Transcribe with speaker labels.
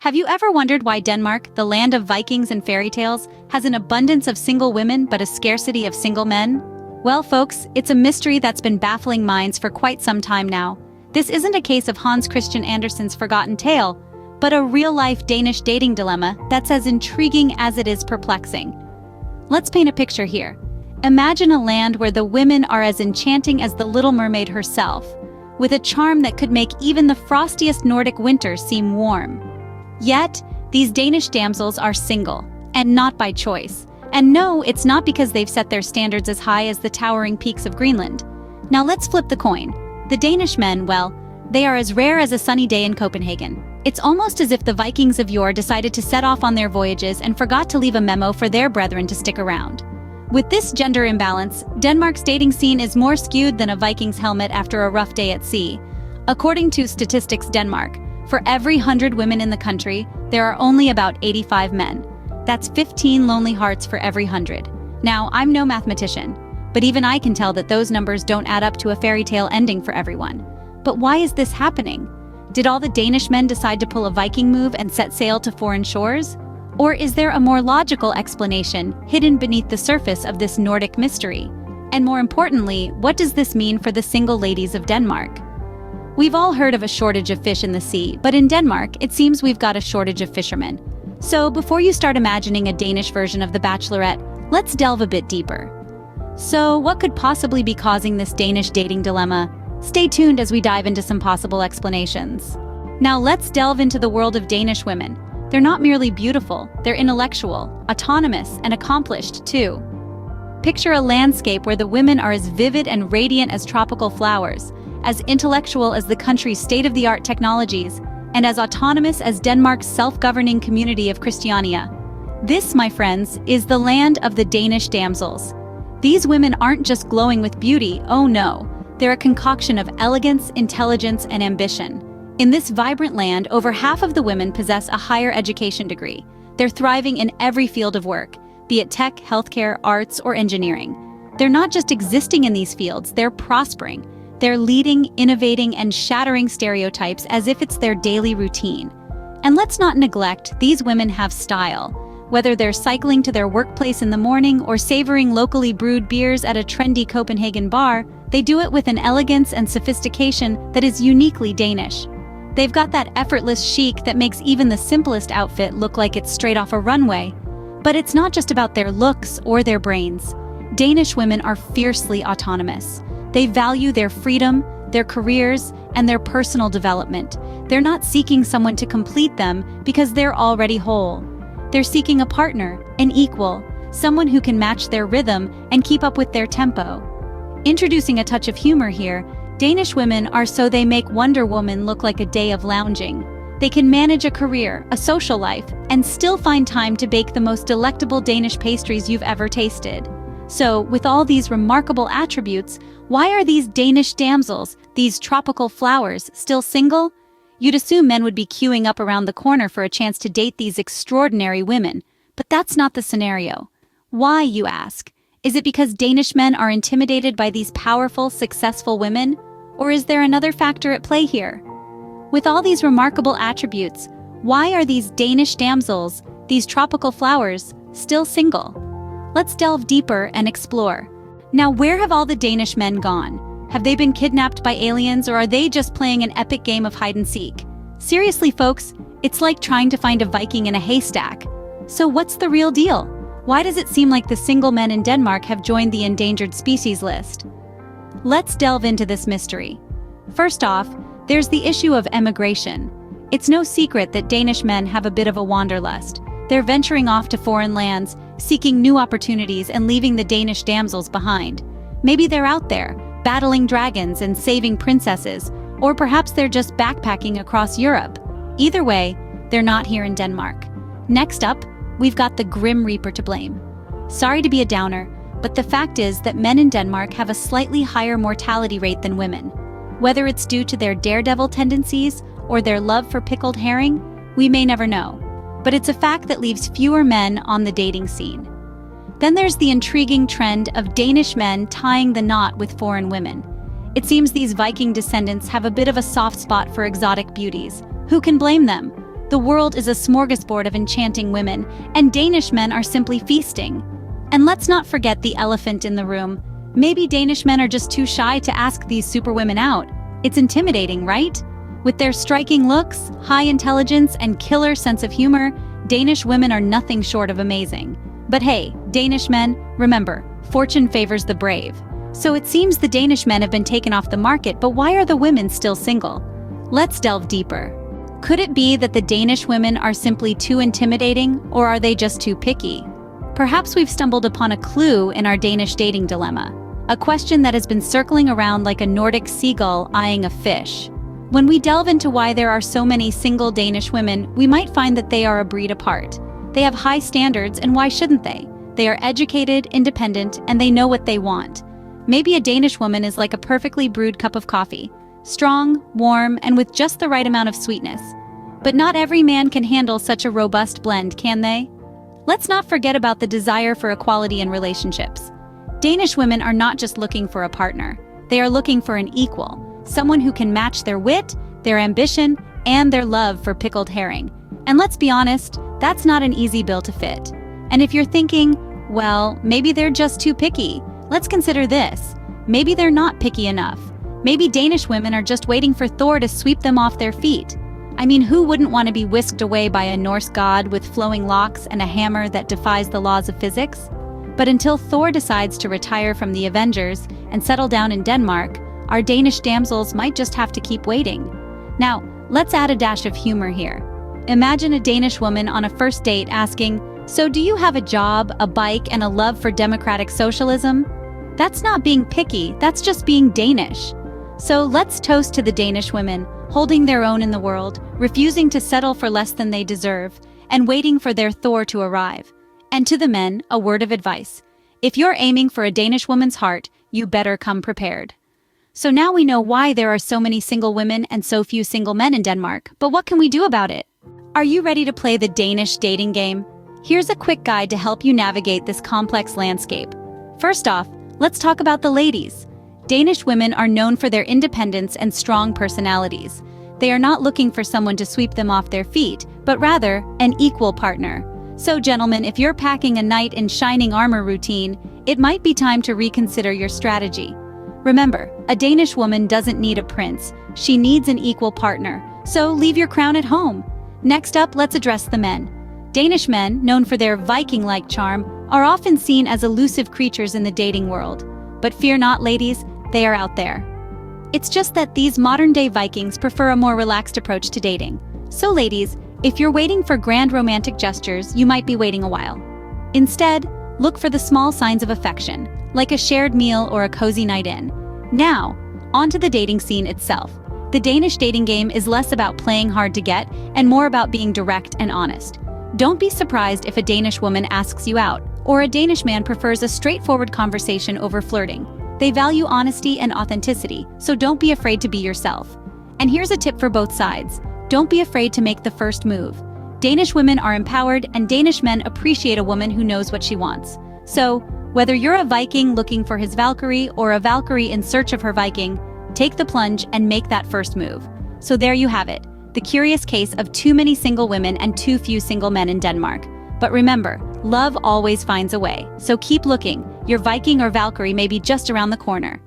Speaker 1: Have you ever wondered why Denmark, the land of Vikings and fairy tales, has an abundance of single women but a scarcity of single men? Well, folks, it's a mystery that's been baffling minds for quite some time now. This isn't a case of Hans Christian Andersen's forgotten tale, but a real-life Danish dating dilemma that's as intriguing as it is perplexing. Let's paint a picture here. Imagine a land where the women are as enchanting as the Little Mermaid herself, with a charm that could make even the frostiest Nordic winter seem warm. Yet, these Danish damsels are single, and not by choice. And no, it's not because they've set their standards as high as the towering peaks of Greenland. Now let's flip the coin. The Danish men, well, they are as rare as a sunny day in Copenhagen. It's almost as if the Vikings of yore decided to set off on their voyages and forgot to leave a memo for their brethren to stick around. With this gender imbalance, Denmark's dating scene is more skewed than a Viking's helmet after a rough day at sea. According to Statistics Denmark, for every 100 women in the country, there are only about 85 men. That's 15 lonely hearts for every 100. Now, I'm no mathematician, but even I can tell that those numbers don't add up to a fairy tale ending for everyone. But why is this happening? Did all the Danish men decide to pull a Viking move and set sail to foreign shores? Or is there a more logical explanation hidden beneath the surface of this Nordic mystery? And more importantly, what does this mean for the single ladies of Denmark? We've all heard of a shortage of fish in the sea, but in Denmark, it seems we've got a shortage of fishermen. So before you start imagining a Danish version of The Bachelorette, let's delve a bit deeper. So what could possibly be causing this Danish dating dilemma? Stay tuned as we dive into some possible explanations. Now let's delve into the world of Danish women. They're not merely beautiful, they're intellectual, autonomous, and accomplished too. Picture a landscape where the women are as vivid and radiant as tropical flowers, as intellectual as the country's state-of-the-art technologies, and as autonomous as Denmark's self-governing community of Christiania. This, my friends, is the land of the Danish damsels. These women aren't just glowing with beauty, oh no. They're a concoction of elegance, intelligence, and ambition. In this vibrant land, over half of the women possess a higher education degree. They're thriving in every field of work, be it tech, healthcare, arts, or engineering. They're not just existing in these fields, they're prospering. They're leading, innovating, and shattering stereotypes as if it's their daily routine. And let's not neglect, these women have style. Whether they're cycling to their workplace in the morning or savoring locally brewed beers at a trendy Copenhagen bar, they do it with an elegance and sophistication that is uniquely Danish. They've got that effortless chic that makes even the simplest outfit look like it's straight off a runway. But it's not just about their looks or their brains. Danish women are fiercely autonomous. They value their freedom, their careers, and their personal development. They're not seeking someone to complete them because they're already whole. They're seeking a partner, an equal, someone who can match their rhythm and keep up with their tempo. Introducing a touch of humor here, Danish women are so they make Wonder Woman look like a day of lounging. They can manage a career, a social life, and still find time to bake the most delectable Danish pastries you've ever tasted. So, with all these remarkable attributes, why are these Danish damsels, these tropical flowers, still single? You'd assume men would be queuing up around the corner for a chance to date these extraordinary women, but that's not the scenario. Why, you ask? Is it because Danish men are intimidated by these powerful, successful women? Or is there another factor at play here? With all these remarkable attributes, why are these Danish damsels, these tropical flowers, still single? Let's delve deeper and explore. Now, where have all the Danish men gone? Have they been kidnapped by aliens, or are they just playing an epic game of hide and seek? Seriously, folks, it's like trying to find a Viking in a haystack. So what's the real deal? Why does it seem like the single men in Denmark have joined the endangered species list? Let's delve into this mystery. First off, there's the issue of emigration. It's no secret that Danish men have a bit of a wanderlust. They're venturing off to foreign lands, seeking new opportunities and leaving the Danish damsels behind. Maybe they're out there, battling dragons and saving princesses, or perhaps they're just backpacking across Europe. Either way, they're not here in Denmark. Next up, we've got the Grim Reaper to blame. Sorry to be a downer, but the fact is that men in Denmark have a slightly higher mortality rate than women. Whether it's due to their daredevil tendencies or their love for pickled herring, we may never know. But it's a fact that leaves fewer men on the dating scene. Then there's the intriguing trend of Danish men tying the knot with foreign women. It seems these Viking descendants have a bit of a soft spot for exotic beauties. Who can blame them? The world is a smorgasbord of enchanting women, and Danish men are simply feasting. And let's not forget the elephant in the room. Maybe Danish men are just too shy to ask these superwomen out. It's intimidating, right? With their striking looks, high intelligence, and killer sense of humor, Danish women are nothing short of amazing. But hey, Danish men, remember, fortune favors the brave. So it seems the Danish men have been taken off the market, but why are the women still single? Let's delve deeper. Could it be that the Danish women are simply too intimidating, or are they just too picky? Perhaps we've stumbled upon a clue in our Danish dating dilemma, a question that has been circling around like a Nordic seagull eyeing a fish. When we delve into why there are so many single Danish women, we might find that they are a breed apart. They have high standards, and why shouldn't they? They are educated, independent, and they know what they want. Maybe a Danish woman is like a perfectly brewed cup of coffee, strong, warm, and with just the right amount of sweetness. But not every man can handle such a robust blend, can they? Let's not forget about the desire for equality in relationships. Danish women are not just looking for a partner. They are looking for an equal, someone who can match their wit, their ambition, and their love for pickled herring. And let's be honest, that's not an easy bill to fit. And if you're thinking, well, maybe they're just too picky, let's consider this. Maybe they're not picky enough. Maybe Danish women are just waiting for Thor to sweep them off their feet. I mean, who wouldn't want to be whisked away by a Norse god with flowing locks and a hammer that defies the laws of physics? But until Thor decides to retire from the Avengers and settle down in Denmark, our Danish damsels might just have to keep waiting. Now, let's add a dash of humor here. Imagine a Danish woman on a first date asking, "So do you have a job, a bike, and a love for democratic socialism?" That's not being picky, that's just being Danish. So let's toast to the Danish women, holding their own in the world, refusing to settle for less than they deserve, and waiting for their Thor to arrive. And to the men, a word of advice. If you're aiming for a Danish woman's heart, you better come prepared. So now we know why there are so many single women and so few single men in Denmark, but what can we do about it? Are you ready to play the Danish dating game? Here's a quick guide to help you navigate this complex landscape. First off, let's talk about the ladies. Danish women are known for their independence and strong personalities. They are not looking for someone to sweep them off their feet, but rather an equal partner. So gentlemen, if you're packing a knight in shining armor routine, it might be time to reconsider your strategy. Remember, a Danish woman doesn't need a prince, she needs an equal partner, so leave your crown at home. Next up, let's address the men. Danish men, known for their Viking-like charm, are often seen as elusive creatures in the dating world. But fear not, ladies, they are out there. It's just that these modern-day Vikings prefer a more relaxed approach to dating. So ladies, if you're waiting for grand romantic gestures, you might be waiting a while. Instead, look for the small signs of affection, like a shared meal or a cozy night in. Now, onto the dating scene itself. The Danish dating game is less about playing hard to get and more about being direct and honest. Don't be surprised if a Danish woman asks you out, or a Danish man prefers a straightforward conversation over flirting. They value honesty and authenticity, so don't be afraid to be yourself. And here's a tip for both sides. Don't be afraid to make the first move. Danish women are empowered, and Danish men appreciate a woman who knows what she wants. So, whether you're a Viking looking for his Valkyrie or a Valkyrie in search of her Viking, take the plunge and make that first move. So there you have it, the curious case of too many single women and too few single men in Denmark. But remember, love always finds a way, so keep looking. Your Viking or Valkyrie may be just around the corner.